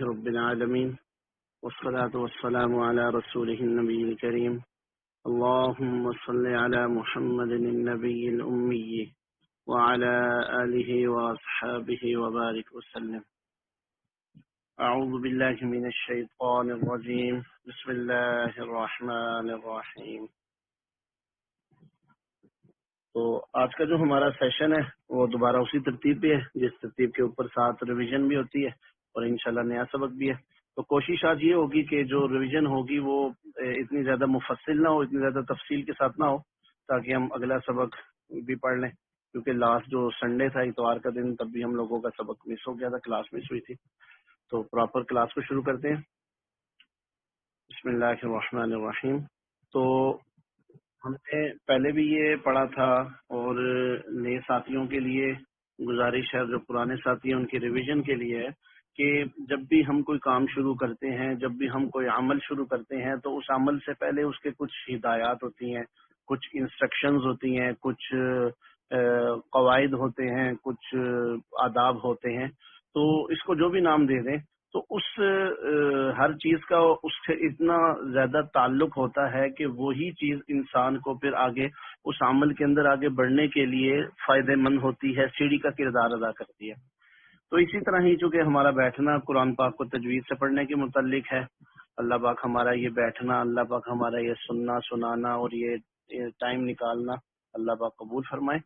رب العالمين والصلاة والسلام على رسوله النبي الكريم اللهم صل على محمد النبي الأمي وعلى آله وأصحابه وبارك وسلم. أعوذ بالله من الشيطان الرجيم بسم الله الرحمن الرحيم. تو آج کا جو ہمارا سیشن ہے وہ دوبارہ اسی ترتیب پہ ہے جس ترتیب کے اوپر ساتھ ریویژن بھی ہوتی ہے اور انشاءاللہ نیا سبق بھی ہے. تو کوشش آج یہ ہوگی کہ جو ریویژن ہوگی وہ اتنی زیادہ مفصل نہ ہو، اتنی زیادہ تفصیل کے ساتھ نہ ہو، تاکہ ہم اگلا سبق بھی پڑھ لیں. کیونکہ لاسٹ جو سنڈے تھا اتوار کا دن، تب بھی ہم لوگوں کا سبق مس ہو گیا تھا، کلاس مس ہوئی تھی. تو پراپر کلاس کو شروع کرتے ہیں. بسم اللہ الرحمن الرحیم. تو ہم نے پہلے بھی یہ پڑھا تھا اور نئے ساتھیوں کے لیے گزارش ہے، جو پرانے ساتھی ہیں ان کی ریویژن کے لیے ہے کہ جب بھی ہم کوئی کام شروع کرتے ہیں، جب بھی ہم کوئی عمل شروع کرتے ہیں، تو اس عمل سے پہلے اس کے کچھ ہدایات ہوتی ہیں، کچھ انسٹرکشنز ہوتی ہیں، کچھ قواعد ہوتے ہیں، کچھ آداب ہوتے ہیں. تو اس کو جو بھی نام دے دیں، تو اس ہر چیز کا اس سے اتنا زیادہ تعلق ہوتا ہے کہ وہی چیز انسان کو پھر آگے اس عمل کے اندر آگے بڑھنے کے لیے فائدہ مند ہوتی ہے، سیڑھی کا کردار ادا کرتی ہے. تو اسی طرح ہی چونکہ ہمارا بیٹھنا قرآن پاک کو تجوید سے پڑھنے کے متعلق ہے، اللہ پاک ہمارا یہ بیٹھنا، اللہ پاک ہمارا یہ سننا سنانا اور یہ ٹائم نکالنا اللہ پاک قبول فرمائے.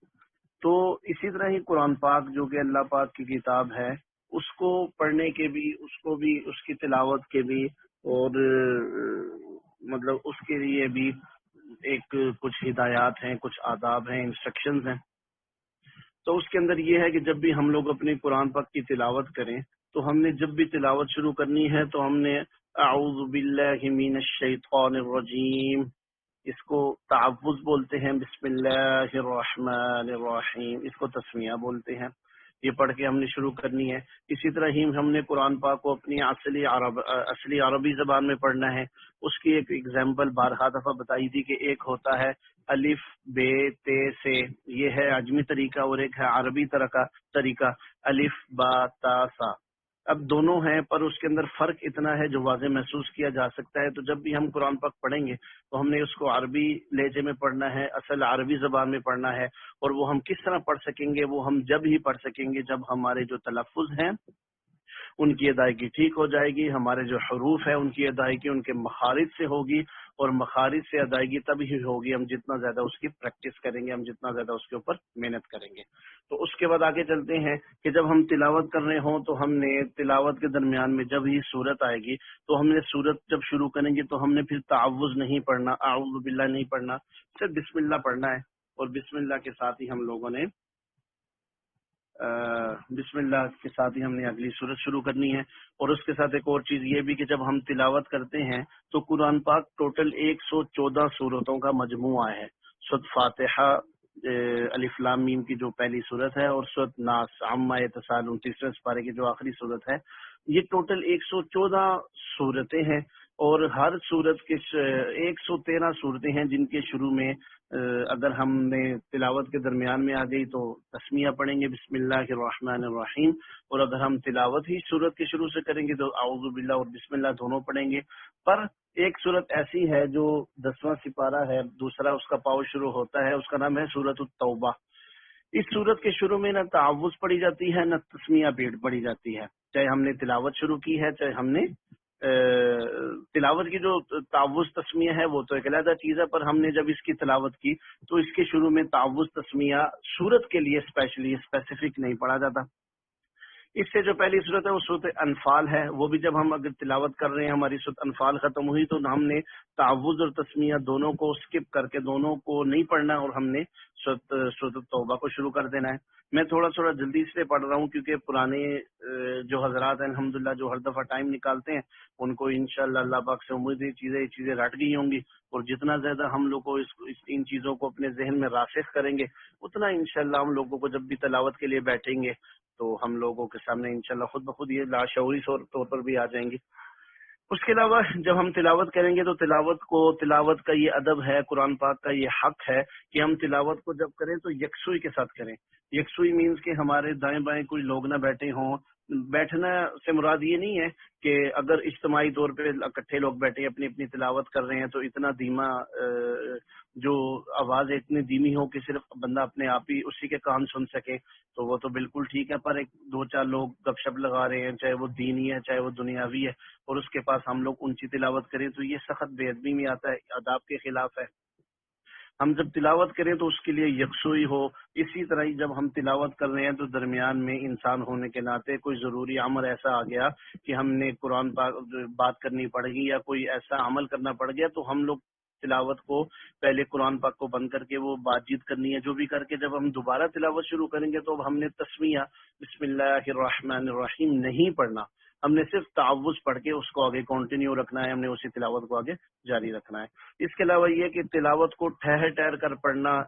تو اسی طرح ہی قرآن پاک جو کہ اللہ پاک کی کتاب ہے، اس کو پڑھنے کے بھی، اس کو بھی، اس کی تلاوت کے بھی، اور مطلب اس کے لیے بھی ایک کچھ ہدایات ہیں، کچھ آداب ہیں، انسٹرکشنز ہیں. تو اس کے اندر یہ ہے کہ جب بھی ہم لوگ اپنی قرآن پاک کی تلاوت کریں، تو ہم نے جب بھی تلاوت شروع کرنی ہے تو ہم نے اعوذ باللہ من الشیطان الرجیم، اس کو تعوذ بولتے ہیں، بسم اللہ الرحمن الرحیم، اس کو تسمیہ بولتے ہیں. یہ پڑھ کے ہم نے شروع کرنی ہے. اسی طرح ہی ہم نے قرآن پاک کو اپنی اصلی عربی زبان میں پڑھنا ہے. اس کی ایک ایگزامپل بارہا دفعہ بتائی تھی کہ ایک ہوتا ہے الف بے تے سے، یہ ہے عجمی طریقہ، اور ایک ہے عربی طریقہ الف با تا سا. اب دونوں ہیں، پر اس کے اندر فرق اتنا ہے جو واضح محسوس کیا جا سکتا ہے. تو جب بھی ہم قرآن پاک پڑھیں گے تو ہم نے اس کو عربی لہجے میں پڑھنا ہے، اصل عربی زبان میں پڑھنا ہے. اور وہ ہم کس طرح پڑھ سکیں گے؟ وہ ہم جب ہی پڑھ سکیں گے جب ہمارے جو تلفظ ہیں ان کی ادائیگی ٹھیک ہو جائے گی، ہمارے جو حروف ہیں ان کی ادائیگی ان کے مخارج سے ہوگی، اور مخارج سے ادائیگی تب ہی ہوگی ہم جتنا زیادہ اس کی پریکٹس کریں گے، ہم جتنا زیادہ اس کے اوپر محنت کریں گے. تو اس کے بعد آگے چلتے ہیں کہ جب ہم تلاوت کر رہے ہوں تو ہم نے تلاوت کے درمیان میں جب ہی سورت آئے گی تو ہم نے سورت جب شروع کریں گے تو ہم نے پھر تعوذ نہیں پڑھنا، اعوذ باللہ نہیں پڑھنا، صرف بسم اللہ پڑھنا ہے. اور بسم اللہ کے ساتھ ہی ہم لوگوں نے بسم اللہ کے ساتھ ہی ہم نے اگلی سورت شروع کرنی ہے. اور اس کے ساتھ ایک اور چیز یہ بھی کہ جب ہم تلاوت کرتے ہیں تو قرآن پاک ٹوٹل 114 سورتوں کا مجموعہ ہے. سورۃ فاتحہ، الف لام میم کی جو پہلی سورت ہے، اور سورۃ ناس عما یتساءلون تیسرے سپارے کی جو آخری سورت ہے، یہ ٹوٹل 114 سورتیں ہیں. اور ہر سورت کے 113 صورتیں ہیں جن کے شروع میں اگر ہم نے تلاوت کے درمیان میں آ گئی تو تسمیہ پڑھیں گے بسم اللہ الرحمن الرحیم، اور اگر ہم تلاوت ہی سورت کے شروع سے کریں گے تو اعوذ باللہ اور بسم اللہ دونوں پڑھیں گے. پر ایک سورت ایسی ہے جو 10واں سپارہ ہے، دوسرا اس کا پاؤ شروع ہوتا ہے، اس کا نام ہے سورۃ التوبہ. اس سورت کے شروع میں نہ تعوذ پڑھی جاتی ہے نہ تسمیہ پڑھی جاتی ہے، چاہے ہم نے تلاوت شروع کی ہے چاہے ہم نے تلاوت کی. جو تعوذ تسمیہ ہے وہ تو ایک علیحدہ چیز ہے، پر ہم نے جب اس کی تلاوت کی تو اس کے شروع میں تعوذ تسمیہ سورت کے لیے اسپیسیفک نہیں پڑھا جاتا. اس سے جو پہلی صورت ہے وہ صورت انفال ہے. وہ بھی جب ہم اگر تلاوت کر رہے ہیں، ہماری صورت انفال ختم ہوئی تو ہم نے تعوذ اور تسمیہ دونوں کو سکپ کر کے دونوں کو نہیں پڑھنا، اور ہم نے صورت توبہ کو شروع کر دینا ہے. میں تھوڑا جلدی اس لیے پڑھ رہا ہوں کیونکہ پرانے جو حضرات ہیں الحمدللہ جو ہر دفعہ ٹائم نکالتے ہیں ان کو انشاءاللہ اللہ پاک سے امید ہے یہ چیزیں رٹ گئی ہوں گی، اور جتنا زیادہ ہم لوگ کو ان چیزوں کو اپنے ذہن میں راسخ کریں گے اتنا انشاءاللہ ہم لوگوں کو جب بھی تلاوت کے لیے بیٹھیں گے تو ہم لوگوں کے سامنے انشاءاللہ خود بخود یہ لاشعوری طور پر بھی آ جائیں گی. اس کے علاوہ جب ہم تلاوت کریں گے تو تلاوت کا یہ ادب ہے، قرآن پاک کا یہ حق ہے کہ ہم تلاوت کو جب کریں تو یکسوئی کے ساتھ کریں. یکسوئی مینز کہ ہمارے دائیں بائیں کوئی لوگ نہ بیٹھے ہوں بیٹھنا سے مراد یہ نہیں ہے کہ اگر اجتماعی طور پہ اکٹھے لوگ بیٹھے اپنی اپنی تلاوت کر رہے ہیں تو اتنا دھیما جو آواز ہے اتنی دھیمی ہو کہ صرف بندہ اپنے آپ ہی اسی کے کان سن سکے، تو وہ تو بالکل ٹھیک ہے، پر ایک دو چار لوگ گپ شپ لگا رہے ہیں، چاہے وہ دینی ہے چاہے وہ دنیاوی ہے، اور اس کے پاس ہم لوگ اونچی تلاوت کریں تو یہ سخت بے ادبی میں آتا ہے، آداب کے خلاف ہے۔ ہم جب تلاوت کریں تو اس کے لیے یکسوئی ہو، اسی طرح ہی جب ہم تلاوت کر رہے ہیں تو درمیان میں انسان ہونے کے ناطے کوئی ضروری عمل ایسا آ گیا کہ ہم نے قرآن پاک بات کرنی پڑ گئی یا کوئی ایسا عمل کرنا پڑ گیا، تو ہم لوگ تلاوت کو پہلے قرآن پاک کو بند کر کے وہ بات چیت کرنی ہے، جو بھی کر کے جب ہم دوبارہ تلاوت شروع کریں گے تو اب ہم نے تسمیہ بسم اللہ الرحمن الرحیم نہیں پڑھنا، ہم نے صرف تعوذ پڑھ کے اس کو آگے کنٹینیو رکھنا ہے، ہم نے اسی تلاوت کو آگے جاری رکھنا ہے۔ اس کے علاوہ یہ کہ تلاوت کو ٹھہر ٹھہر کر پڑھنا،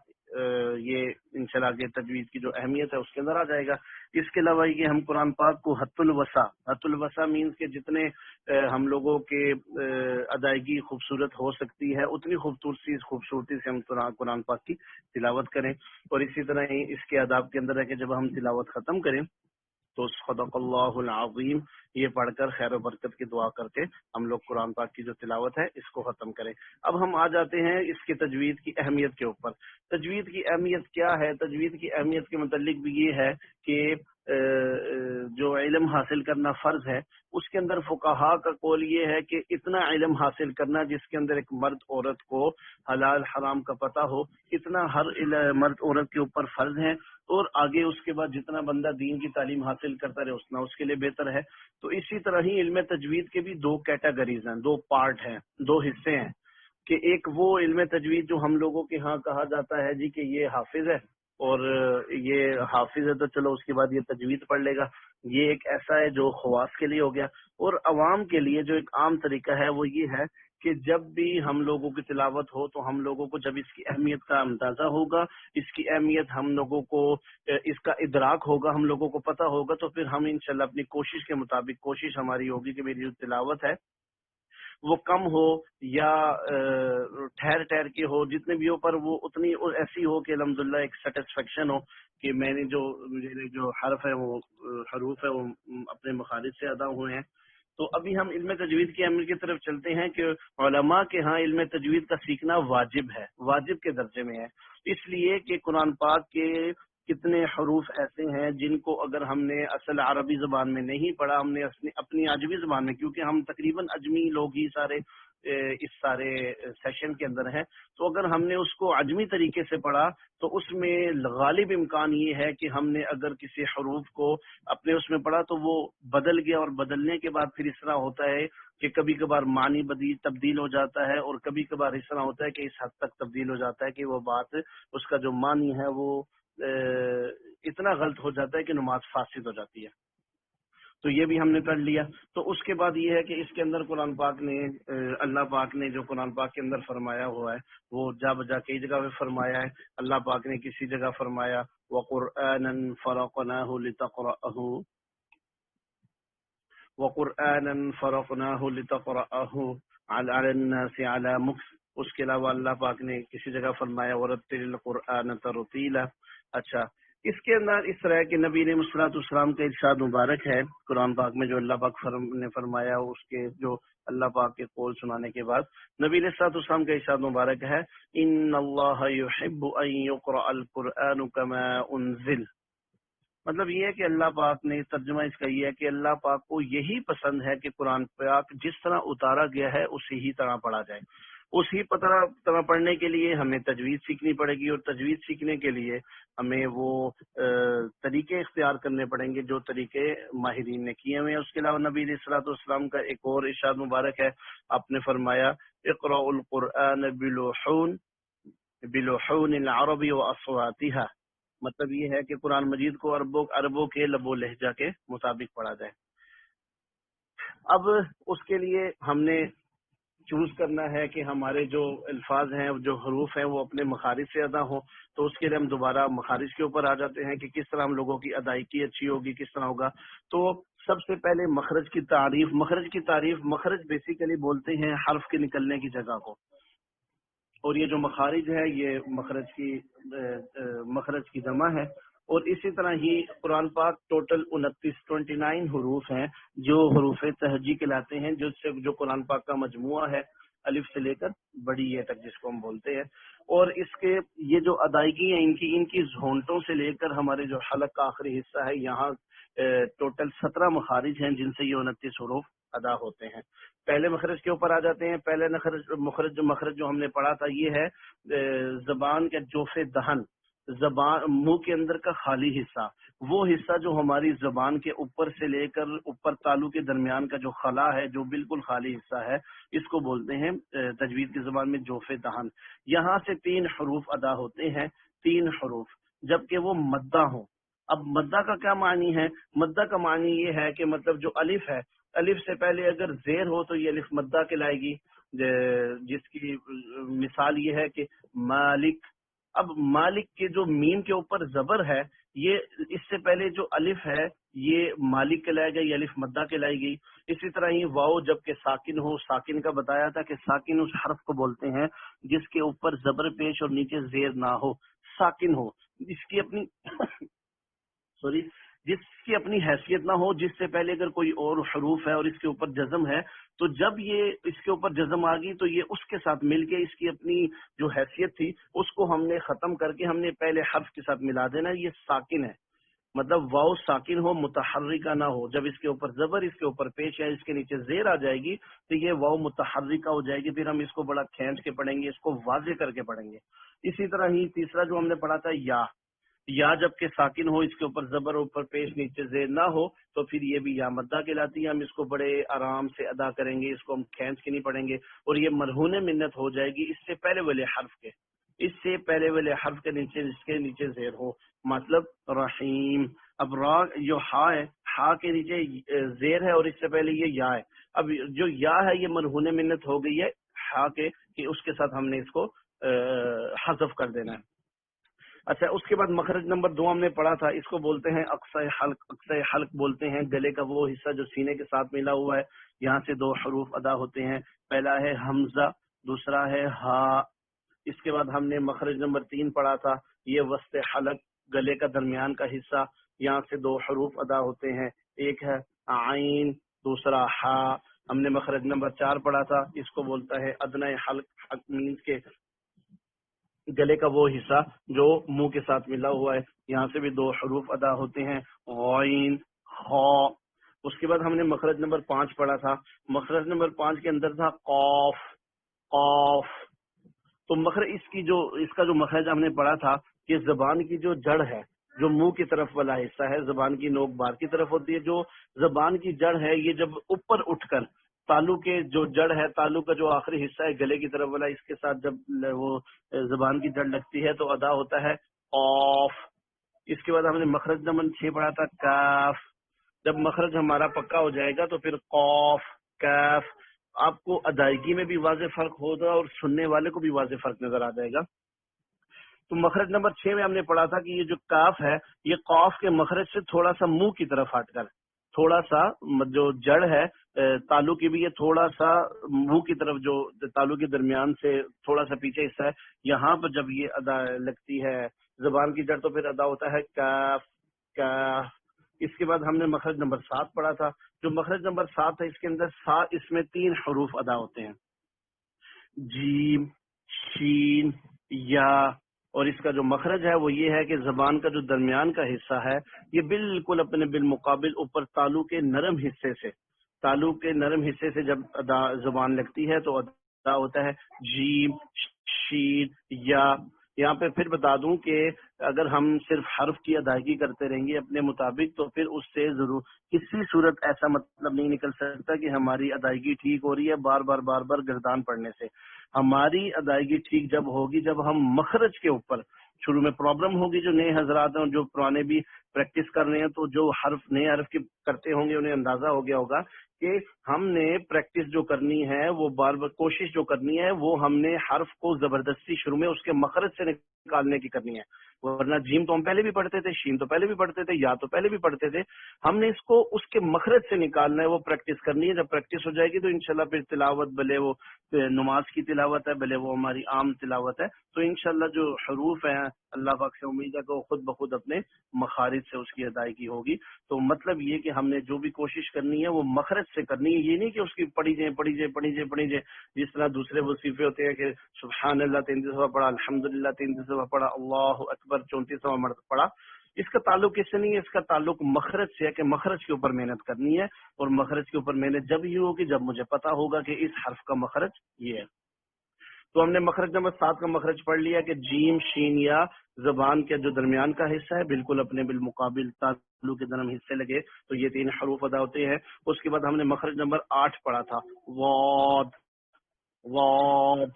یہ انشاءاللہ آگے تجوید کی جو اہمیت ہے اس کے اندر آ جائے گا۔ اس کے علاوہ یہ ہم قرآن پاک کو حت الوسع مینس کہ جتنے ہم لوگوں کے ادائیگی خوبصورت ہو سکتی ہے اتنی خوبصورتی سے ہم قرآن پاک کی تلاوت کریں، اور اسی طرح ہی اس کے آداب کے اندر ہے کہ جب ہم تلاوت ختم کریں تو صدق اللہ العظیم یہ پڑھ کر خیر و برکت کی دعا کر کے ہم لوگ قرآن پاک کی جو تلاوت ہے اس کو ختم کریں۔ اب ہم آ جاتے ہیں اس کے تجوید کی اہمیت کے اوپر۔ تجوید کی اہمیت کیا ہے؟ تجوید کی اہمیت کے متعلق بھی یہ ہے کہ جو علم حاصل کرنا فرض ہے، اس کے اندر فقہا کا قول یہ ہے کہ اتنا علم حاصل کرنا جس کے اندر ایک مرد عورت کو حلال حرام کا پتہ ہو، اتنا ہر مرد عورت کے اوپر فرض ہے، اور آگے اس کے بعد جتنا بندہ دین کی تعلیم حاصل کرتا رہے اتنا اس کے لیے بہتر ہے۔ تو اسی طرح ہی علم تجوید کے بھی دو کیٹیگریز ہیں، دو پارٹ ہیں، دو حصے ہیں، کہ ایک وہ علم تجوید جو ہم لوگوں کے ہاں کہا جاتا ہے جی کہ یہ حافظ ہے، اور یہ حافظ ہے تو چلو اس کے بعد یہ تجوید پڑھ لے گا، یہ ایک ایسا ہے جو خواص کے لیے ہو گیا۔ اور عوام کے لیے جو ایک عام طریقہ ہے وہ یہ ہے کہ جب بھی ہم لوگوں کی تلاوت ہو تو ہم لوگوں کو جب اس کی اہمیت کا اندازہ ہوگا، اس کی اہمیت ہم لوگوں کو اس کا ادراک ہوگا، ہم لوگوں کو پتہ ہوگا، تو پھر ہم انشاءاللہ اپنی کوشش کے مطابق کوشش ہماری ہوگی کہ میری جو تلاوت ہے وہ کم ہو یا ٹھہر ٹھہر کے ہو، جتنے بھی ہو، پر وہ اتنی ایسی ہو کہ الحمدللہ ایک سیٹسفیکشن ہو کہ میں نے جو حرف ہے وہ حروف ہے وہ اپنے مخارج سے ادا ہوئے ہیں۔ تو ابھی ہم علم تجوید کی اہمیت کی طرف چلتے ہیں کہ علماء کے ہاں علم تجوید کا سیکھنا واجب ہے، واجب کے درجے میں ہے، اس لیے کہ قرآن پاک کے کتنے حروف ایسے ہیں جن کو اگر ہم نے اصل عربی زبان میں نہیں پڑھا، ہم نے اپنی عجمی زبان میں، کیونکہ ہم تقریباً عجمی لوگ ہی اس سارے سیشن کے اندر ہیں، تو اگر ہم نے اس کو عجمی طریقے سے پڑھا تو اس میں غالب امکان یہ ہے کہ ہم نے اگر کسی حروف کو اپنے اس میں پڑھا تو وہ بدل گیا، اور بدلنے کے بعد پھر اس طرح ہوتا ہے کہ کبھی کبھار معنی تبدیل ہو جاتا ہے، اور کبھی کبھار اس طرح ہوتا ہے کہ اس حد تک تبدیل ہو جاتا ہے کہ وہ بات، اس کا جو معنی ہے وہ اتنا غلط ہو جاتا ہے کہ نماز فاسد ہو جاتی ہے۔ تو یہ بھی ہم نے پڑھ لیا۔ تو اس کے بعد یہ ہے کہ اس کے اندر قرآن پاک نے اللہ پاک نے جو قرآن پاک کے اندر فرمایا ہوا ہے وہ جا بجا کئی جگہ پہ فرمایا ہے۔ اللہ پاک نے کسی جگہ فرمایا وَقُرْآنًا فَرَقْنَاهُ لِتَقْرَأَهُ وَقُرْآنًا فَرَقْنَاهُ لِتَقْرَأَهُ عَلَى النَّاسِ عَلَى مُكْثٍ۔ اس کے علاوہ اللہ پاک نے کسی جگہ فرمایا وَرَتِّلِ الْقُرْآنَ تَرْتِيلًا۔ اچھا، اس کے اندر اس طرح کہ نبی علیہ الصلوۃ والسلام کا ارشاد مبارک ہے قرآن پاک میں، جو اللہ پاک نے فرمایا، اس کے جو اللہ پاک کے قول سنانے کے بعد نبی علیہ الصلوۃ والسلام کا ارشاد مبارک ہے ان اللہ یحب ان یقرأ القرآن کما انزل۔ مطلب یہ ہے کہ اللہ پاک نے، ترجمہ اس کا یہ ہے کہ اللہ پاک کو یہی پسند ہے کہ قرآن پاک جس طرح اتارا گیا ہے اسی ہی طرح پڑھا جائے۔ اسی طرح پڑھنے کے لیے ہمیں تجوید سیکھنی پڑے گی، اور تجوید سیکھنے کے لیے ہمیں وہ طریقے اختیار کرنے پڑیں گے جو طریقے ماہرین نے کیے ہوئے ہیں۔ اس کے علاوہ نبی علیہ الصلوۃ والسلام کا ایک اور ارشاد مبارک ہے، آپ نے فرمایا اقرأ القرآن بلحون العرب واصواتها۔ مطلب یہ ہے کہ قرآن مجید کو عربوں کے لب و لہجہ کے مطابق پڑھا جائے۔ اب اس کے لیے ہم نے چوز کرنا ہے کہ ہمارے جو الفاظ ہیں، جو حروف ہیں، وہ اپنے مخارج سے ادا ہوں، تو اس کے لیے ہم دوبارہ مخارج کے اوپر آ جاتے ہیں کہ کس طرح ہم لوگوں کی ادائیگی اچھی ہوگی، کس طرح ہوگا۔ تو سب سے پہلے مخرج کی تعریف۔ مخرج بیسیکلی بولتے ہیں حرف کے نکلنے کی جگہ کو، اور یہ جو مخارج ہے یہ مخرج کی جمع ہے، اور اسی طرح ہی قرآن پاک ٹوٹل 29 حروف ہیں جو حروف تہجی کہلاتے ہیں، جو قرآن پاک کا مجموعہ ہے الف سے لے کر بڑی یہ تک جس کو ہم بولتے ہیں. اور اس کے یہ جو ادائیگی ہیں ان کی زھونٹوں سے لے کر ہمارے جو حلق کا آخری حصہ ہے یہاں ٹوٹل 17 مخارج ہیں جن سے یہ 29 حروف ادا ہوتے ہیں. پہلے مخرج کے اوپر آ جاتے ہیں. پہلے مخرج جو ہم نے پڑھا تھا یہ ہے زبان کے جوف دہن، زبان منہ کے اندر کا خالی حصہ، وہ حصہ جو ہماری زبان کے اوپر سے لے کر اوپر تالو کے درمیان کا جو خلا ہے، جو بالکل خالی حصہ ہے، اس کو بولتے ہیں تجوید کی زبان میں جوف دہن. یہاں سے 3 حروف ادا ہوتے ہیں، 3 حروف، جبکہ وہ مدہ ہوں. اب مدہ کا کیا معنی ہے؟ مدہ کا معنی یہ ہے کہ مطلب جو الف ہے، الف سے پہلے اگر زیر ہو تو یہ الف مدہ کہلائے گی، جس کی مثال یہ ہے کہ مالک. اب مالک کے جو میم کے اوپر زبر ہے، یہ اس سے پہلے جو الف ہے یہ مالک کہلائے گا، یہ الف مدہ کہلائی گئی. اسی طرح ہی واؤ جب کہ ساکن ہو، ساکن کا بتایا تھا کہ ساکن اس حرف کو بولتے ہیں جس کے اوپر زبر پیش اور نیچے زیر نہ ہو، ساکن ہو، اس کی اپنی جس کی اپنی حیثیت نہ ہو، جس سے پہلے اگر کوئی اور حروف ہے اور اس کے اوپر جزم ہے، تو جب یہ اس کے اوپر جزم آ گئی تو یہ اس کے ساتھ مل کے اس کی اپنی جو حیثیت تھی اس کو ہم نے ختم کر کے ہم نے پہلے حرف کے ساتھ ملا دینا. یہ ساکن ہے، مطلب واؤ ساکن ہو، متحرکہ نہ ہو. جب اس کے اوپر زبر، اس کے اوپر پیش ہے، اس کے نیچے زیر آ جائے گی تو یہ واؤ متحرکہ ہو جائے گی. پھر ہم اس کو بڑا کھینچ کے پڑھیں گے، اس کو واضح کر کے پڑھیں گے. اسی طرح ہی تیسرا جو ہم نے پڑھا تھا یا جب کہ ساکن ہو، اس کے اوپر زبر، اوپر پیش، نیچے زیر نہ ہو، تو پھر یہ بھی یا مدہ کہلاتی ہے. ہم اس کو بڑے آرام سے ادا کریں گے، اس کو ہم کھینچ کے نہیں پڑھیں گے. اور یہ مرہون منت ہو جائے گی اس سے پہلے والے حرف کے، اس سے پہلے والے حرف کے نیچے، اس کے نیچے زیر ہو، مطلب رحیم. اب را جو ہا ہے، ہا کے نیچے زیر ہے اور اس سے پہلے یہ یا ہے. اب جو یا ہے یہ مرہون منت ہو گئی ہے ہا کے، کہ اس کے ساتھ ہم نے اس کو حذف کر دینا ہے. اچھا، اس کے بعد مخرج نمبر 2 ہم نے پڑھا تھا، اس کو بولتے ہیں اقصی حلق. اقصی حلق بولتے ہیں گلے کا وہ حصہ جو سینے کے ساتھ ملا ہوا ہے. یہاں سے 2 حروف ادا ہوتے ہیں، پہلا ہے حمزہ، دوسرا ہے ہا. اس کے بعد ہم نے مخرج نمبر 3 پڑھا تھا، یہ وسط حلق، گلے کا درمیان کا حصہ. یہاں سے 2 حروف ادا ہوتے ہیں، ایک ہے عین، دوسرا ہا. ہم نے مخرج نمبر 4 پڑھا تھا، اس کو بولتا ہے ادنی حلق. حلق مینز کے گلے کا وہ حصہ جو منہ کے ساتھ ملا ہوا ہے. یہاں سے بھی 2 حروف ادا ہوتے ہیں، غین، خا. اس کے بعد ہم نے مخرج نمبر 5 پڑھا تھا، مخرج نمبر 5 کے اندر تھا قاف. قاف تو مخرج اس کا جو مخرج ہم نے پڑھا تھا کہ زبان کی جو جڑ ہے، جو منہ کی طرف والا حصہ ہے، زبان کی نوک بار کی طرف ہوتی ہے. جو زبان کی جڑ ہے یہ جب اوپر اٹھ کر تالو کے جو جڑ ہے، تالو کا جو آخری حصہ ہے گلے کی طرف والا، اس کے ساتھ جب وہ زبان کی جڑ لگتی ہے تو ادا ہوتا ہے قاف. اس کے بعد ہم نے مخرج نمبر 6 پڑھا تھا کاف. جب مخرج ہمارا پکا ہو جائے گا تو پھر قاف، کاف. آپ کو ادائیگی میں بھی واضح فرق ہوگا اور سننے والے کو بھی واضح فرق نظر آ جائے گا. تو مخرج نمبر 6 میں ہم نے پڑھا تھا کہ یہ جو کاف ہے یہ قاف کے مخرج سے تھوڑا سا منہ کی طرف ہٹ کر، تھوڑا سا جو جڑ ہے تالو کی بھی، یہ تھوڑا سا منہ کی طرف، جو تالو کے درمیان سے تھوڑا سا پیچھے حصہ ہے، یہاں پر جب یہ ادا لگتی ہے زبان کی جڑ تو پھر ادا ہوتا ہے کاف، کاف. اس کے بعد ہم نے مخرج نمبر 7 پڑھا تھا. جو مخرج نمبر 7 ہے اس کے اندر اس میں 3 حروف ادا ہوتے ہیں، جیم، شین، یا. اور اس کا جو مخرج ہے وہ یہ ہے کہ زبان کا جو درمیان کا حصہ ہے یہ بالکل اپنے بالمقابل اوپر تالو کے نرم حصے سے جب زبان لگتی ہے تو ادا ہوتا ہے جیم، شین، یا. یہاں پہ پھر بتا دوں کہ اگر ہم صرف حرف کی ادائیگی کرتے رہیں گے اپنے مطابق تو پھر اس سے ضرور کسی صورت ایسا مطلب نہیں نکل سکتا کہ ہماری ادائیگی ٹھیک ہو رہی ہے بار بار گردان پڑنے سے. ہماری ادائیگی ٹھیک جب ہوگی جب ہم مخرج کے اوپر، شروع میں پرابلم ہوگی، جو نئے حضرات ہیں جو پرانے بھی پریکٹس کر رہے ہیں تو جو نئے حرف کی کرتے ہوں گے انہیں اندازہ ہو گیا ہوگا کہ ہم نے پریکٹس جو کرنی ہے وہ بار بار کوشش جو کرنی ہے وہ ہم نے حرف کو زبردستی شروع میں اس کے مخرج سے نکالنے کی کرنی ہے. ورنہ جیم تو ہم پہلے بھی پڑھتے تھے, شین تو پہلے بھی پڑھتے تھے, یا تو پہلے بھی پڑھتے تھے. ہم نے اس کو اس کے مخرج سے نکالنا ہے, وہ پریکٹس کرنی ہے. جب پریکٹس ہو جائے گی تو انشاءاللہ پھر تلاوت, بھلے وہ نماز کی تلاوت ہے, بھلے وہ ہماری عام تلاوت ہے, تو انشاءاللہ جو حروف ہیں اللہ پاک سے امید ہے کہ وہ خود بخود اپنے مخارج سے اس کی ادائیگی ہوگی. تو مطلب یہ کہ ہم نے جو بھی کوشش کرنی ہے وہ مخرج سے کرنی ہے. یہ نہیں کہ اس کی پڑھی جائے جس طرح دوسرے وظیفے ہوتے ہیں کہ سبحان اللہ 33 دفعہ پڑھا, الحمدللہ 33 دفعہ پڑھا, اللہ اکبر 34 دفعہ پڑھا. اس کا تعلق اس سے نہیں ہے, اس کا تعلق مخرج سے ہے کہ مخرج کے اوپر محنت کرنی ہے. اور مخرج کے اوپر محنت جب ہی ہوگی جب مجھے پتا ہوگا کہ اس حرف کا مخرج یہ ہے. تو ہم نے مخرج نمبر 7 کا مخرج پڑھ لیا کہ جیم شین یا زبان کے جو درمیان کا حصہ ہے بالکل اپنے بالمقابل تالو کے درم حصے لگے تو یہ 3 حروف ادا ہوتے ہیں. اس کے بعد ہم نے مخرج نمبر 8 پڑھا تھا, واد. واد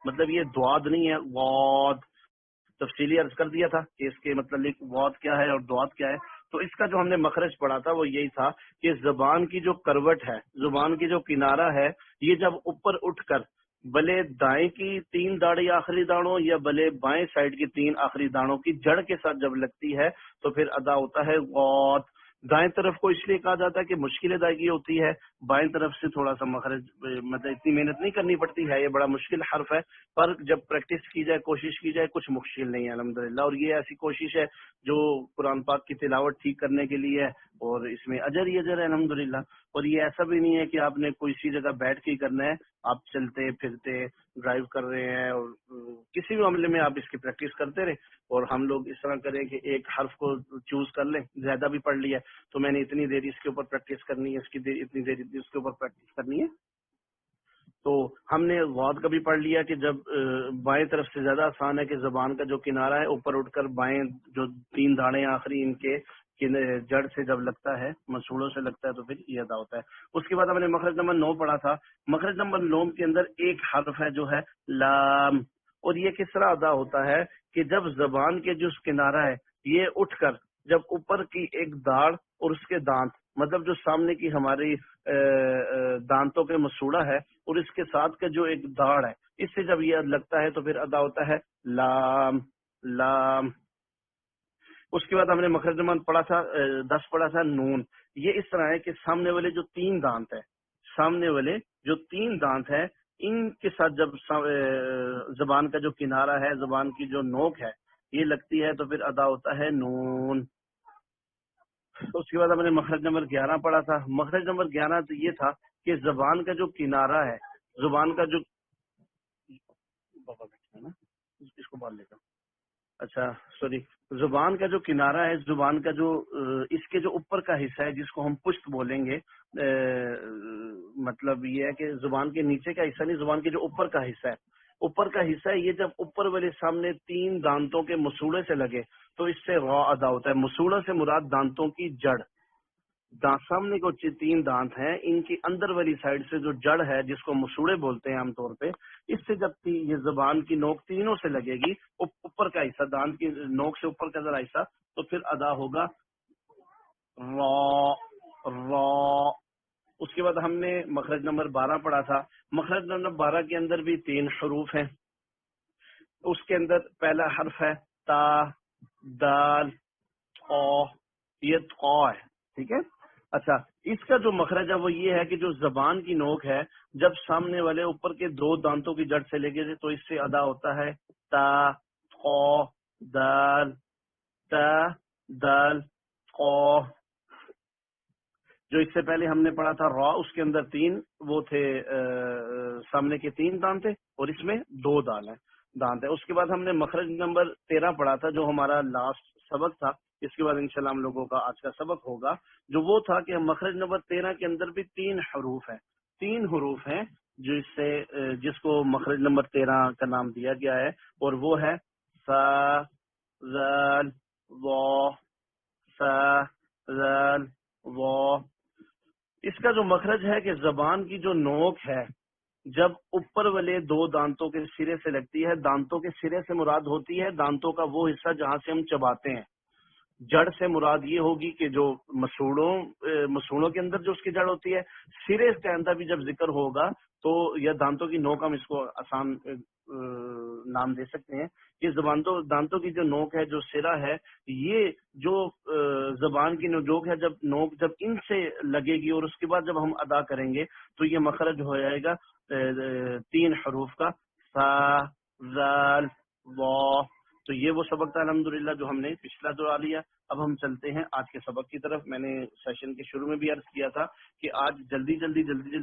مطلب یہ دواد نہیں ہے, واد. تفصیلی عرض کر دیا تھا کہ اس کے مطلب واد کیا ہے اور دواد کیا ہے. تو اس کا جو ہم نے مخرج پڑھا تھا وہ یہی تھا کہ زبان کی جو کروٹ ہے, زبان کی جو کنارہ ہے, یہ جب اوپر اٹھ کر بلے دائیں کی 3 داڑھی آخری داڑوں یا بلے بائیں سائڈ کی 3 آخری داڑوں کی جڑ کے ساتھ جب لگتی ہے تو پھر ادا ہوتا ہے غوت. دائیں طرف کو اس لیے کہا جاتا ہے کہ مشکل ادائیگی ہوتی ہے, بائیں طرف سے تھوڑا سا مخرج مطلب اتنی محنت نہیں کرنی پڑتی ہے, یہ بڑا مشکل حرف ہے, پر جب پریکٹس کی جائے, کوشش کی جائے, کچھ مشکل نہیں ہے الحمدللہ. اور یہ ایسی کوشش ہے جو قرآن پاک کی تلاوت ٹھیک کرنے کے لیے ہے اور اس میں اجر ہی اجر ہے الحمدللہ. اور یہ ایسا بھی نہیں ہے کہ آپ نے کوئی سی جگہ بیٹھ کے ہی کرنا ہے, آپ چلتے پھرتے ڈرائیو کر رہے ہیں اور کسی بھی معاملے میں آپ اس کی پریکٹس کرتے رہے. اور ہم لوگ اس طرح کریں کہ ایک حرف کو چوز کر لیں, زیادہ بھی پڑھ لیا تو میں نے اتنی دیر اس کے اوپر پریکٹس کرنی ہے, اس کی دیر اتنی دیر اس کے اوپر پریکٹس کرنی ہے. تو ہم نے غوت کا بھی پڑھ لیا کہ جب بائیں طرف سے زیادہ آسان ہے کہ زبان کا جو کنارہ ہے اوپر اٹھ کر بائیں جو 3 داڑیں آخری ان کے جڑ سے جب لگتا ہے, مسوڑوں سے لگتا ہے, تو پھر یہ ادا ہوتا ہے. اس کے بعد ہم نے مخرج نمبر 9 پڑھا تھا. مخرج نمبر 9 کے اندر ایک حرف ہے جو ہے لام, اور یہ کس طرح ادا ہوتا ہے کہ جب زبان کے جو کنارہ ہے یہ اٹھ کر جب اوپر کی ایک داڑ اور اس کے دانت, مطلب جو سامنے کی ہماری دانتوں کے مسوڑا ہے اور اس کے ساتھ کا جو ایک داڑ ہے, اس سے جب یہ لگتا ہے تو پھر ادا ہوتا ہے لام. لام. اس کے بعد ہم نے مخرج نمبر پڑھا تھا 10 پڑھا تھا نون. یہ اس طرح ہے کہ سامنے والے جو 3 دانت ہے, سامنے والے جو 3 دانت ہے, ان کے ساتھ جب زبان کا جو کنارہ ہے, زبان کی جو نوک ہے یہ لگتی ہے تو پھر ادا ہوتا ہے نون. اس کے بعد ہم نے مخرج نمبر 11 پڑھا تھا. مخرج نمبر 11 تو یہ تھا کہ زبان کا جو کنارہ ہے, زبان کا جو اس کو بال لیتا ہوں, اچھا سوری, زبان کا جو کنارہ ہے, زبان کا جو اس کے جو اوپر کا حصہ ہے جس کو ہم پشت بولیں گے, مطلب یہ ہے کہ زبان کے نیچے کا حصہ نہیں, زبان کے جو اوپر کا حصہ ہے, اوپر کا حصہ ہے, یہ جب اوپر والے سامنے 3 دانتوں کے مسوڑے سے لگے تو اس سے را ادا ہوتا ہے. مسوڑا سے مراد دانتوں کی جڑ, سامنے کو 3 دانت ہیں, ان کی اندر والی سائڈ سے جو جڑ ہے جس کو مسوڑے بولتے ہیں عام طور پہ, اس سے جب یہ زبان کی نوک تینوں سے لگے گی, اوپر کا حصہ, دانت کی نوک سے اوپر کا ذرا حصہ, تو پھر ادا ہوگا را. را. اس کے بعد ہم نے مخرج نمبر 12 پڑھا تھا. مخرج نمبر 12 کے اندر بھی 3 حروف ہیں. اس کے اندر پہلا حرف ہے تا, دال, قا. یہ قا ہے, ٹھیک ہے. اچھا, اس کا جو مخرج ہے وہ یہ ہے کہ جو زبان کی نوک ہے جب سامنے والے اوپر کے 2 دانتوں کی جڑ سے لگے تھے تو اس سے ادا ہوتا ہے تا, قا, دال, تا, دال, قا. جو اس سے پہلے ہم نے پڑھا تھا را, اس کے اندر 3 وہ تھے, سامنے کے 3 دانت تھے اور اس میں 2 دانت ہے. اس کے بعد ہم نے مخرج نمبر 13 پڑھا تھا جو ہمارا لاسٹ سبق تھا. اس کے بعد انشاءاللہ ہم لوگوں کا آج کا سبق ہوگا جو وہ تھا کہ مخرج نمبر 13 کے اندر بھی 3 حروف ہیں. 3 حروف ہیں جو اس سے جس کو مخرج نمبر 13 کا نام دیا گیا ہے, اور وہ ہے سا, زال, وا. سا, زال, وا. اس کا جو مخرج ہے کہ زبان کی جو نوک ہے جب اوپر والے 2 دانتوں کے سرے سے لگتی ہے, دانتوں کے سرے سے مراد ہوتی ہے دانتوں کا وہ حصہ جہاں سے ہم چباتے ہیں, جڑ سے مراد یہ ہوگی کہ جو مسوڑوں کے اندر جو اس کی جڑ ہوتی ہے، سرے کے اندر بھی جب ذکر ہوگا تو یا دانتوں کی نوک، ہم اس کو آسان نام دے سکتے ہیں کہ دانتوں کی جو نوک ہے، جو سرا ہے، یہ جو زبان کی نوک ہے، جب ان سے لگے گی اور اس کے بعد جب ہم ادا کریں گے تو یہ مخرج ہو جائے گا 3 حروف کا، سا، زال، وا۔ تو یہ وہ سبق تھا الحمدللہ جو ہم نے پچھلا دورہ لیا۔ اب ہم چلتے ہیں آج کے سبق کی طرف۔ میں نے سیشن کے شروع میں بھی عرض کیا تھا کہ آج جلدی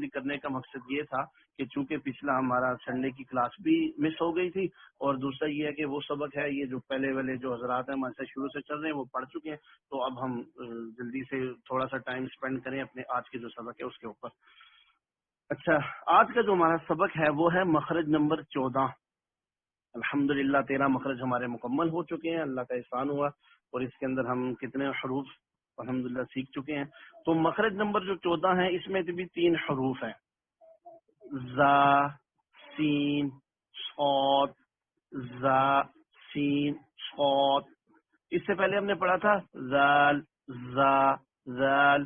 کرنے کا مقصد یہ تھا کہ چونکہ پچھلا ہمارا سنڈے کی کلاس بھی مس ہو گئی تھی، اور دوسرا یہ ہے کہ وہ سبق ہے یہ جو پہلے والے جو حضرات ہیں ہمارے سے شروع سے چل رہے ہیں وہ پڑھ چکے ہیں، تو اب ہم جلدی سے تھوڑا سا ٹائم اسپینڈ کریں اپنے آج کے جو سبق ہے اس کے اوپر۔ اچھا، آج کا جو ہمارا سبق ہے وہ ہے مخرج نمبر 14۔ الحمدللہ 13 مخرج ہمارے مکمل ہو چکے ہیں، اللہ کا احسان ہوا، اور اس کے اندر ہم کتنے حروف الحمدللہ سیکھ چکے ہیں۔ تو مخرج نمبر جو 14 ہے اس میں بھی 3 حروف ہیں، زا، سین، صاد، زا، سین، صاد۔ اس سے پہلے ہم نے پڑھا تھا زال، زا، زال،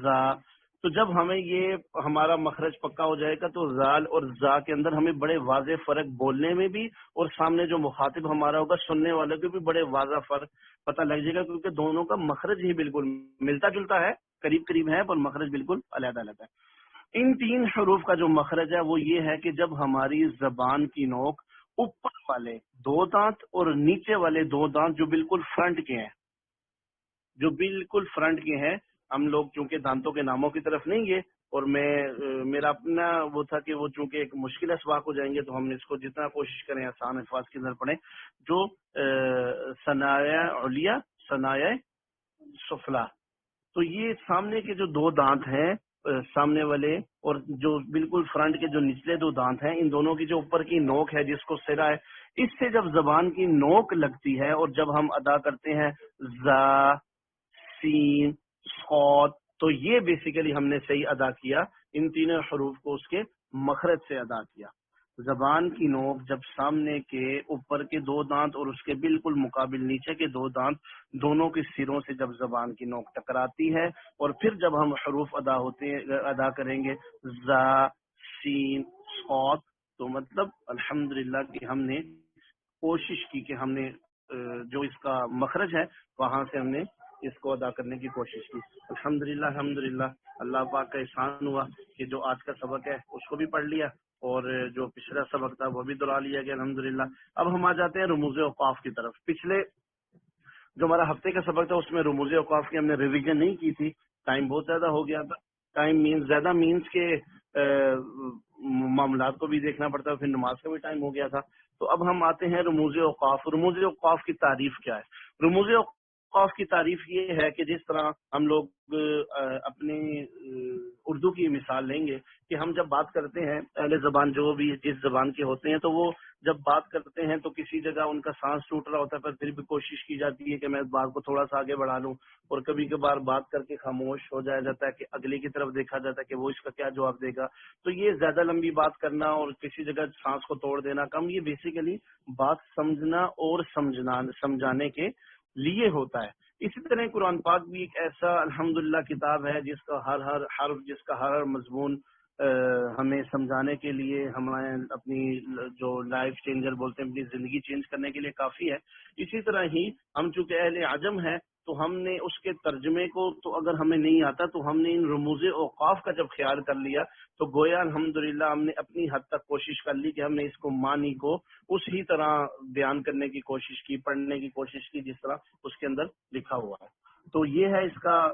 زا۔ تو جب ہمیں یہ ہمارا مخرج پکا ہو جائے گا تو زال اور زا کے اندر ہمیں بڑے واضح فرق بولنے میں بھی، اور سامنے جو مخاطب ہمارا ہوگا سننے والے کو بھی بڑے واضح فرق پتہ لگ جائے گا، کیونکہ دونوں کا مخرج ہی بالکل ملتا جلتا ہے، قریب ہے، پر مخرج بالکل علیحدہ الگ ہے۔ ان 3 حروف کا جو مخرج ہے وہ یہ ہے کہ جب ہماری زبان کی نوک اوپر والے 2 دانت اور نیچے والے 2 دانت جو بالکل فرنٹ کے ہیں، ہم لوگ چونکہ دانتوں کے ناموں کی طرف نہیں گئے، اور میرا اپنا وہ تھا کہ وہ چونکہ ایک مشکل اسباق ہو جائیں گے تو ہم اس کو جتنا کوشش کریں آسان الفاظ کے اندر پڑھیں، جو ثنایا علیہ، ثنایا سفلا۔ تو یہ سامنے کے جو 2 دانت ہیں سامنے والے، اور جو بالکل فرنٹ کے جو نچلے 2 دانت ہیں، ان دونوں کی جو اوپر کی نوک ہے جس کو سرا ہے، اس سے جب زبان کی نوک لگتی ہے اور جب ہم ادا کرتے ہیں زا، سین، صاد، تو یہ بیسیکلی ہم نے صحیح ادا کیا، ان 3 حروف کو اس کے مخرج سے ادا کیا۔ زبان کی نوک جب سامنے کے اوپر کے 2 دانت اور اس کے بالکل مقابل نیچے کے 2 دانت دونوں کے سروں سے جب زبان کی نوک ٹکراتی ہے، اور پھر جب ہم حروف ادا کریں گے زا، سین، صاد، تو مطلب الحمدللہ کہ ہم نے کوشش کی کہ ہم نے جو اس کا مخرج ہے وہاں سے ہم نے اس کو ادا کرنے کی کوشش کی۔ الحمدللہ اللہ پاک کا احسان ہوا کہ جو آج کا سبق ہے اس کو بھی پڑھ لیا، اور جو پچھلا سبق تھا وہ بھی دہرا لیا گیا الحمدللہ۔ اب ہم آ جاتے ہیں رموز اوقاف کی طرف۔ پچھلے جو ہمارا ہفتے کا سبق تھا اس میں رموز اوقاف کی ہم نے ریویژن نہیں کی تھی، ٹائم بہت زیادہ ہو گیا تھا۔ ٹائم زیادہ مینس کے معاملات کو بھی دیکھنا پڑتا ہے، پھر نماز کا بھی ٹائم ہو گیا تھا۔ تو اب ہم آتے ہیں رموز اوقاف۔ رموز اوقاف کی تعریف کیا ہے؟ رموز اوقاف کی تعریف یہ ہے کہ جس طرح ہم لوگ اپنی اردو کی مثال لیں گے کہ ہم جب بات کرتے ہیں، اہل زبان جو بھی جس زبان کے ہوتے ہیں، تو وہ جب بات کرتے ہیں تو کسی جگہ ان کا سانس ٹوٹ رہا ہوتا ہے، پر پھر بھی کوشش کی جاتی ہے کہ میں اس بات کو تھوڑا سا آگے بڑھا لوں، اور کبھی کبھار بات کر کے خاموش ہو جایا جاتا ہے کہ اگلے کی طرف دیکھا جاتا ہے کہ وہ اس کا کیا جواب دے گا۔ تو یہ زیادہ لمبی بات کرنا اور کسی جگہ سانس کو توڑ دینا کم، یہ بیسیکلی بات سمجھنا اور سمجھانے کے لیے ہوتا ہے۔ اسی طرح قرآن پاک بھی ایک ایسا الحمدللہ کتاب ہے جس کا ہر حرف، جس کا ہر مضمون ہمیں سمجھانے کے لیے، ہمیں اپنی جو لائف چینجر بولتے ہیں، اپنی زندگی چینج کرنے کے لیے کافی ہے۔ اسی طرح ہی ہم چونکہ اہل عجم ہیں تو ہم نے اس کے ترجمے کو، تو اگر ہمیں نہیں آتا تو ہم نے ان رموز اوقاف کا جب خیال کر لیا تو گویا الحمدللہ ہم نے اپنی حد تک کوشش کر لی کہ ہم نے اس کو معنی کو اسی طرح بیان کرنے کی کوشش کی، پڑھنے کی کوشش کی جس طرح اس کے اندر لکھا ہوا ہے۔ تو یہ ہے اس کا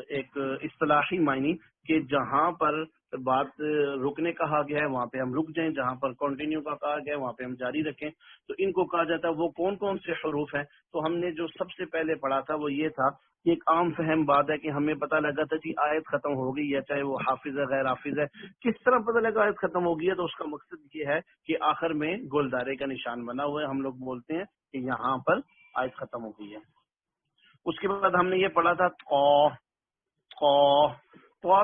ایک اصطلاحی معنی کہ جہاں پر بات رکنے کہا گیا ہے وہاں پہ ہم رک جائیں، جہاں پر کنٹینیو کا کہا گیا ہے وہاں پہ ہم جاری رکھیں۔ تو ان کو کہا جاتا ہے وہ کون کون سے حروف ہیں؟ تو ہم نے جو سب سے پہلے پڑھا تھا وہ یہ تھا کہ ایک عام فہم بات ہے کہ ہمیں پتہ لگا تھا کہ آیت ختم ہو گئی ہے، چاہے وہ حافظ ہے غیر حافظ ہے، کس طرح پتہ لگا آیت ختم ہو گئی ہے؟ تو اس کا مقصد یہ ہے کہ آخر میں گولدارے کا نشان بنا ہوا ہے، ہم لوگ بولتے ہیں کہ یہاں پر آیت ختم ہو گئی ہے۔ اس کے بعد ہم نے یہ پڑھا تھا قاف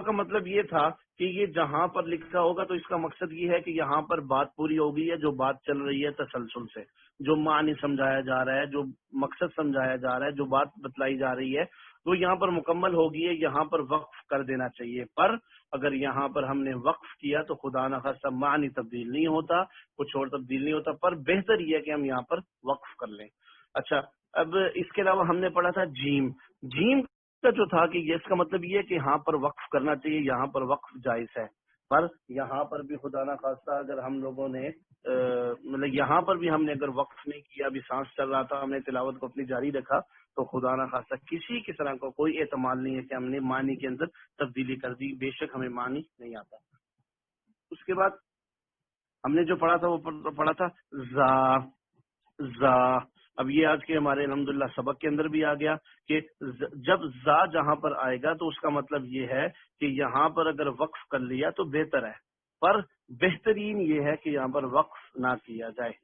کا مطلب یہ تھا کہ یہ جہاں پر لکھا ہوگا تو اس کا مقصد یہ ہے کہ یہاں پر بات پوری ہو گئی ہے، جو بات چل رہی ہے تسلسل سے، جو معنی سمجھایا جا رہا ہے، جو مقصد سمجھایا جا رہا ہے، جو بات بتلائی جا رہی ہے وہ یہاں پر مکمل ہوگی ہے، یہاں پر وقف کر دینا چاہیے۔ پر اگر یہاں پر ہم نے وقف کیا تو خدا نخواستہ معنی تبدیل نہیں ہوتا، کچھ اور تبدیل نہیں ہوتا، پر بہتر یہ ہے کہ ہم یہاں پر وقف کر لیں۔ اچھا، اب اس کے علاوہ ہم نے پڑھا تھا جیم۔ جیم کا جو تھا کہ اس کا مطلب یہ ہے کہ یہاں پر وقف کرنا چاہیے، یہاں پر وقف جائز ہے، پر یہاں پر بھی خدا نخواستہ اگر ہم لوگوں نے مطلب یہاں پر بھی ہم نے اگر وقف نہیں کیا، ابھی سانس چل رہا تھا، ہم نے تلاوت کو اپنی جاری رکھا، تو خدا نخواستہ کسی کی طرح کا کوئی احتمال نہیں ہے کہ ہم نے معنی کے اندر تبدیلی کر دی، بے شک ہمیں معنی نہیں آتا۔ اس کے بعد ہم نے جو پڑھا تھا وہ پڑھا تھا زا۔ زا اب یہ آج کے ہمارے الحمدللہ سبق کے اندر بھی آ گیا کہ جب زا جہاں پر آئے گا تو اس کا مطلب یہ ہے کہ یہاں پر اگر وقف کر لیا تو بہتر ہے، پر بہترین یہ ہے کہ یہاں پر وقف نہ کیا جائے۔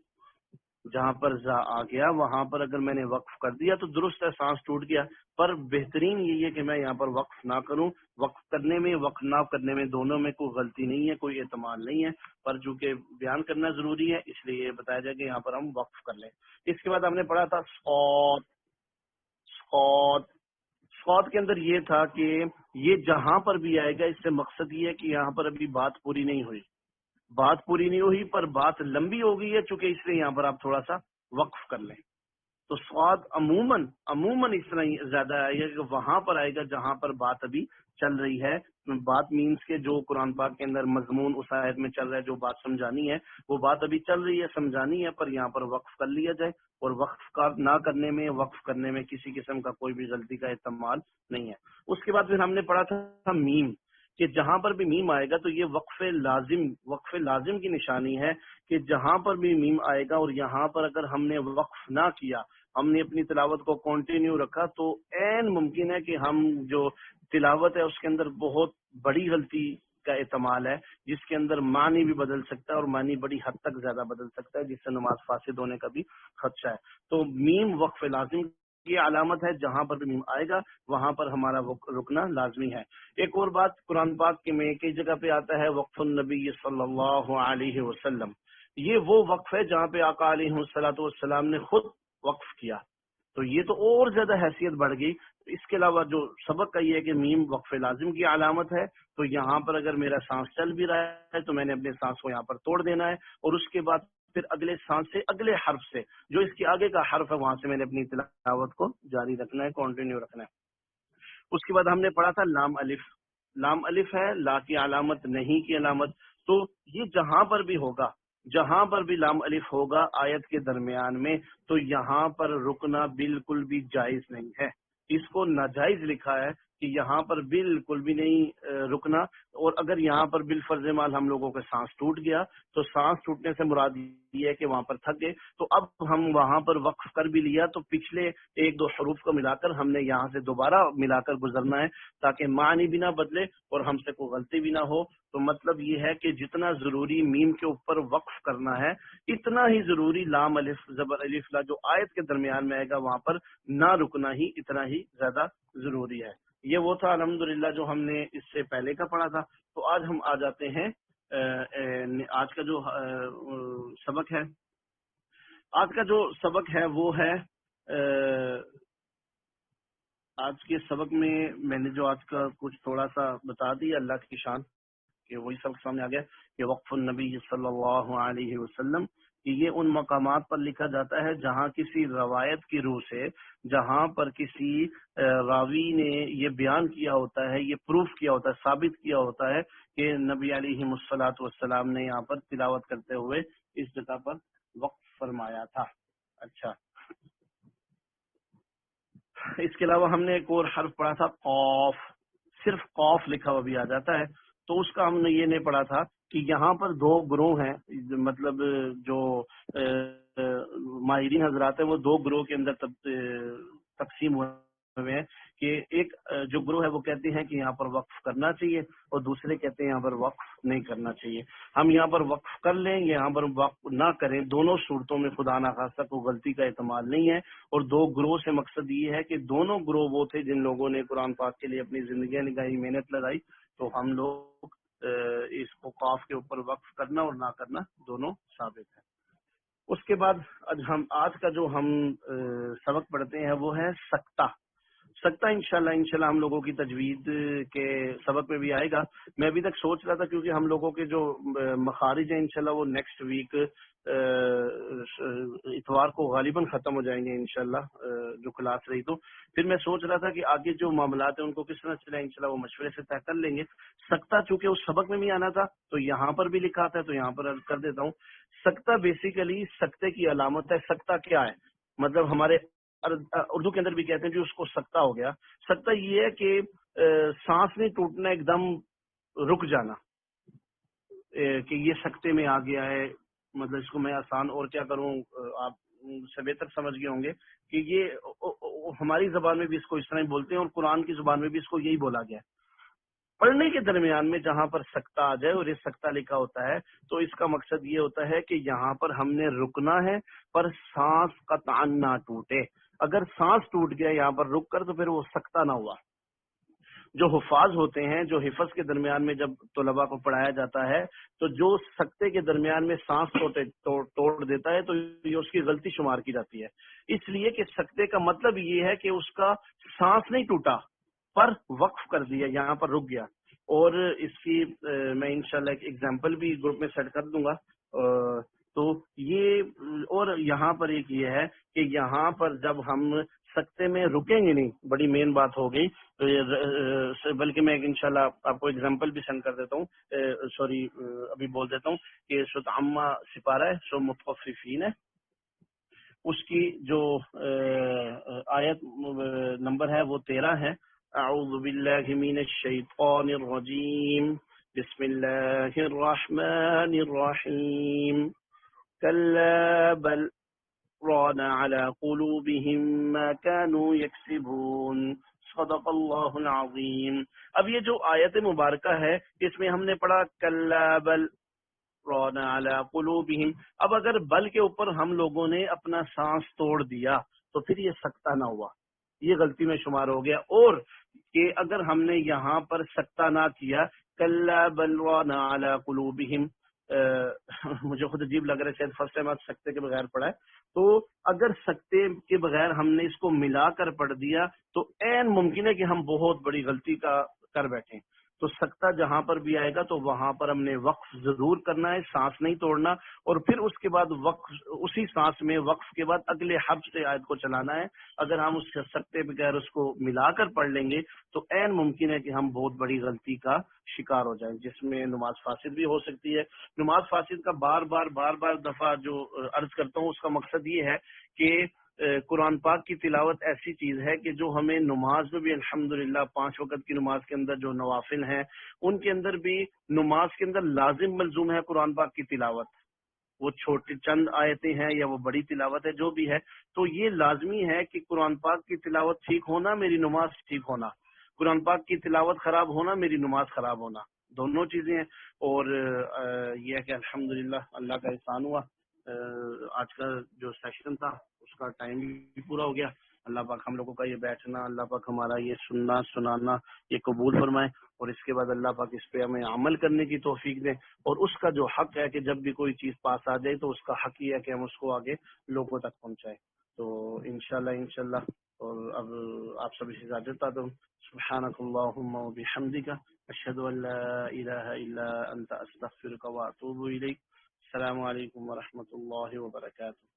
جہاں پر زا آ گیا وہاں پر اگر میں نے وقف کر دیا تو درست ہے، سانس ٹوٹ گیا، پر بہترین یہ ہے کہ میں یہاں پر وقف نہ کروں۔ وقف کرنے میں وقف نہ کرنے میں دونوں میں کوئی غلطی نہیں ہے، کوئی احتمال نہیں ہے، پر چونکہ بیان کرنا ضروری ہے اس لیے یہ بتایا جائے کہ یہاں پر ہم وقف کر لیں۔ اس کے بعد ہم نے پڑھا تھا صوت۔ صوت صوت کے اندر یہ تھا کہ یہ جہاں پر بھی آئے گا اس سے مقصد یہ ہے کہ یہاں پر ابھی بات پوری نہیں ہوئی، بات پوری نہیں ہوئی پر بات لمبی ہو گئی ہے، چونکہ اس لیے یہاں پر آپ تھوڑا سا وقف کر لیں۔ تو سواد عموماً اس طرح زیادہ آئے گا کہ وہاں پر آئے گا جہاں پر بات ابھی چل رہی ہے۔ بات مینس کے جو قرآن پاک کے اندر مضمون اس آیت میں چل رہا ہے، جو بات سمجھانی ہے وہ بات ابھی چل رہی ہے، سمجھانی ہے، پر یہاں پر وقف کر لیا جائے، اور وقف کا نہ کرنے میں، وقف کرنے میں کسی قسم کا کوئی بھی غلطی کا احتمال نہیں ہے۔ اس کے بعد پھر ہم نے پڑھا تھا میم، کہ جہاں پر بھی میم آئے گا تو یہ وقف لازم کی نشانی ہے کہ جہاں پر بھی میم آئے گا اور یہاں پر اگر ہم نے وقف نہ کیا، ہم نے اپنی تلاوت کو کنٹینیو رکھا، تو عین ممکن ہے کہ ہم جو تلاوت ہے اس کے اندر بہت بڑی غلطی کا احتمال ہے، جس کے اندر معنی بھی بدل سکتا ہے اور معنی بڑی حد تک زیادہ بدل سکتا ہے، جس سے نماز فاسد ہونے کا بھی خدشہ ہے۔ تو میم وقف لازم کی علامت ہے، جہاں پر بھی میم آئے گا وہاں پر ہمارا رکنا لازمی ہے۔ ایک اور بات قرآن پاک کے میں کئی جگہ پہ آتا ہے وقف النبی صلی اللہ علیہ وسلم، یہ وہ وقف ہے جہاں پہ آقا علیہ الصلوۃ والسلام نے خود وقف کیا، تو یہ تو اور زیادہ حیثیت بڑھ گئی۔ اس کے علاوہ جو سبق کا یہ ہے کہ میم وقف لازم کی علامت ہے، تو یہاں پر اگر میرا سانس چل بھی رہا ہے تو میں نے اپنے سانس کو یہاں پر توڑ دینا ہے، اور اس کے بعد پھر اگلے سانس سے اگلے حرف سے جو اس کے آگے کا حرف ہے وہاں سے میں نے اپنی تلاوت کو جاری رکھنا ہے، کنٹینیو رکھنا ہے۔ اس کے بعد ہم نے پڑھا تھا لام الف۔ لام الف ہے لا کی علامت، نہیں کی علامت، تو یہ جہاں پر بھی ہوگا، جہاں پر بھی لام الف ہوگا آیت کے درمیان میں، تو یہاں پر رکنا بالکل بھی جائز نہیں ہے، اس کو ناجائز لکھا ہے کہ یہاں پر بالکل بھی نہیں رکنا۔ اور اگر یہاں پر بالفرض مال ہم لوگوں کا سانس ٹوٹ گیا تو سانس ٹوٹنے سے مراد یہ ہے کہ وہاں پر تھک گئے، تو اب ہم وہاں پر وقف کر بھی لیا تو پچھلے ایک دو حروف کو ملا کر ہم نے یہاں سے دوبارہ ملا کر گزرنا ہے، تاکہ معنی بھی نہ بدلے اور ہم سے کوئی غلطی بھی نہ ہو۔ تو مطلب یہ ہے کہ جتنا ضروری میم کے اوپر وقف کرنا ہے، اتنا ہی ضروری لام الف زبر الف لا جو آیت کے درمیان میں آئے گا وہاں پر نہ رکنا ہی اتنا ہی زیادہ ضروری ہے۔ یہ وہ تھا الحمدللہ جو ہم نے اس سے پہلے کا پڑھا تھا۔ تو آج ہم آ جاتے ہیں آج کا جو سبق ہے، آج کا جو سبق ہے وہ ہے آج کے سبق میں نے جو آج کا کچھ تھوڑا سا بتا دیا اللہ کی شان، کہ وہی سبق سامنے آ گیا کہ وقف النبی صلی اللہ علیہ وسلم، کہ یہ ان مقامات پر لکھا جاتا ہے جہاں کسی روایت کی روح سے، جہاں پر کسی راوی نے یہ بیان کیا ہوتا ہے، یہ پروف کیا ہوتا ہے، ثابت کیا ہوتا ہے کہ نبی علیہ الصلوۃ والسلام نے یہاں پر تلاوت کرتے ہوئے اس جگہ پر وقف فرمایا تھا۔ اچھا، اس کے علاوہ ہم نے ایک اور حرف پڑھا تھا قوف، صرف قوف لکھا ہوا بھی آ جاتا ہے، تو اس کا ہم نے یہ نہیں پڑھا تھا کہ یہاں پر دو گروہ ہیں، مطلب جو ماہرین حضرات ہیں وہ دو گروہ کے اندر تقسیم ہوئے ہیں، کہ ایک جو گروہ ہے وہ کہتے ہیں کہ یہاں پر وقف کرنا چاہیے، اور دوسرے کہتے ہیں یہاں پر وقف نہیں کرنا چاہیے۔ ہم یہاں پر وقف کر لیں، یہاں پر وقف نہ کریں، دونوں صورتوں میں خدا نخواستہ کو غلطی کا احتمال نہیں ہے۔ اور دو گروہ سے مقصد یہ ہے کہ دونوں گروہ وہ تھے جن لوگوں نے قرآن پاک کے لیے اپنی زندگیاں نگاہی، محنت لگائی، تو ہم لوگ اس کو قاف کے اوپر وقف کرنا اور نہ کرنا دونوں ثابت ہے۔ اس کے بعد آج کا جو ہم سبق پڑھتے ہیں وہ ہے سکتہ۔ سکتہ انشاءاللہ ہم لوگوں کی تجوید کے سبق میں بھی آئے گا۔ میں ابھی تک سوچ رہا تھا کیونکہ ہم لوگوں کے جو مخارج ہیں انشاءاللہ وہ نیکسٹ ویک اتوار کو غالباً ختم ہو جائیں گے انشاءاللہ جو کلاس رہی، تو پھر میں سوچ رہا تھا کہ آگے جو معاملات ہیں ان کو کس طرح چلیں، انشاءاللہ وہ مشورے سے طے کر لیں گے۔ سکتہ چونکہ اس سبق میں بھی آنا تھا تو یہاں پر بھی لکھا تھا تو یہاں پر عرض کر دیتا ہوں۔ سکتہ بیسیکلی سکتے کی علامت ہے۔ سکتہ کیا ہے؟ مطلب ہمارے اردو کے اندر بھی کہتے ہیں کہ اس کو سکتہ ہو گیا۔ سکتہ یہ ہے کہ سانس نہیں ٹوٹنا، ایک دم رک جانا، کہ یہ سکتے میں آ گیا ہے۔ مطلب اس کو میں آسان اور کیا کروں، آپ سے بہتر سمجھ گئے ہوں گے کہ یہ ہماری زبان میں بھی اس کو اس طرح ہی بولتے ہیں اور قرآن کی زبان میں بھی اس کو یہی بولا گیا ہے۔ پڑھنے کے درمیان میں جہاں پر سکتہ آ جائے اور یہ سکتہ لکھا ہوتا ہے تو اس کا مقصد یہ ہوتا ہے کہ یہاں پر ہم نے رکنا ہے پر سانس قطعا نہ ٹوٹے۔ اگر سانس ٹوٹ گیا یہاں پر رک کر تو پھر وہ سکتہ نہ ہوا۔ جو حفاظ ہوتے ہیں، جو حفظ کے درمیان میں جب طلباء کو پڑھایا جاتا ہے تو جو سکتے کے درمیان میں سانس توڑ دیتا ہے تو یہ اس کی غلطی شمار کی جاتی ہے، اس لیے کہ سکتے کا مطلب یہ ہے کہ اس کا سانس نہیں ٹوٹا پر وقف کر دیا، یہاں پر رک گیا۔ اور اس کی میں انشاءاللہ ایک ایگزامپل بھی گروپ میں سیٹ کر دوں گا۔ تو یہ اور یہاں پر ایک یہ ہے کہ یہاں پر جب ہم سکتے میں رکیں گے نہیں، بڑی مین بات ہو گئی، بلکہ میں انشاءاللہ آپ کو ایگزامپل بھی سینڈ کر دیتا ہوں، سوری ابھی بول دیتا ہوں کہ سورۃ عامہ سپارہ ہے، سورۃ مطففین ہے، اس کی جو آیت نمبر ہے وہ 13 ہے۔ اعوذ باللہ من الشیطان الرجیم، بسم اللہ الرحمن الرحیم، کلا بل ران على قلوبهم ما كانوا يكسبون، صدق اللہ العظیم۔ اب یہ جو آیت مبارکہ ہے اس میں ہم نے پڑھا کلا بل ران على قلوبهم، اب اگر بل کے اوپر ہم لوگوں نے اپنا سانس توڑ دیا تو پھر یہ سکتہ نہ ہوا، یہ غلطی میں شمار ہو گیا۔ اور کہ اگر ہم نے یہاں پر سکتہ نہ کیا، کلا بل ران على قلوبهم، مجھے خود عجیب لگ رہا ہے، شاید فرسٹ ٹائم آج سکتے کے بغیر پڑھا ہے، تو اگر سکتے کے بغیر ہم نے اس کو ملا کر پڑھ دیا تو عین ممکن ہے کہ ہم بہت بڑی غلطی کا کر بیٹھیں۔ تو سکتہ جہاں پر بھی آئے گا تو وہاں پر ہم نے وقف ضرور کرنا ہے، سانس نہیں توڑنا، اور پھر اس کے بعد وقف، اسی سانس میں وقف کے بعد اگلے حرف سے آیت کو چلانا ہے۔ اگر ہم اس سکتے بغیر اس کو ملا کر پڑھ لیں گے تو عین ممکن ہے کہ ہم بہت بڑی غلطی کا شکار ہو جائیں، جس میں نماز فاسد بھی ہو سکتی ہے۔ نماز فاسد کا بار بار دفعہ جو عرض کرتا ہوں، اس کا مقصد یہ ہے کہ قرآن پاک کی تلاوت ایسی چیز ہے کہ جو ہمیں نماز میں بھی الحمدللہ 5 وقت کی نماز کے اندر جو نوافل ہیں ان کے اندر بھی نماز کے اندر لازم ملزوم ہے قرآن پاک کی تلاوت، وہ چھوٹی چند آیتیں ہیں یا وہ بڑی تلاوت ہے جو بھی ہے، تو یہ لازمی ہے کہ قرآن پاک کی تلاوت ٹھیک ہونا، میری نماز ٹھیک ہونا، قرآن پاک کی تلاوت خراب ہونا، میری نماز خراب ہونا، دونوں چیزیں ہیں۔ اور یہ ہے کہ الحمدللہ اللہ کا احسان ہوا، آج کا جو سیشن تھا اس کا ٹائم بھی پورا ہو گیا۔ اللہ پاک ہم لوگوں کا یہ بیٹھنا، اللہ پاک ہمارا یہ سننا سنانا یہ قبول فرمائے، اور اس کے بعد اللہ پاک اس پہ ہمیں عمل کرنے کی توفیق دیں۔ اور اس کا جو حق ہے کہ جب بھی کوئی چیز پاس آ جائے تو اس کا حق یہ ہے کہ ہم اس کو آگے لوگوں تک پہنچائیں۔ تو انشاءاللہ اور اب آپ سب سے اجازت چاہتا ہوں۔ سبحانک اللہم و بحمدک، اشہد ان لا الہ الا انت، استغفرک و اتوب الیک۔ السلام علیکم ورحمۃ اللہ وبرکاتہ۔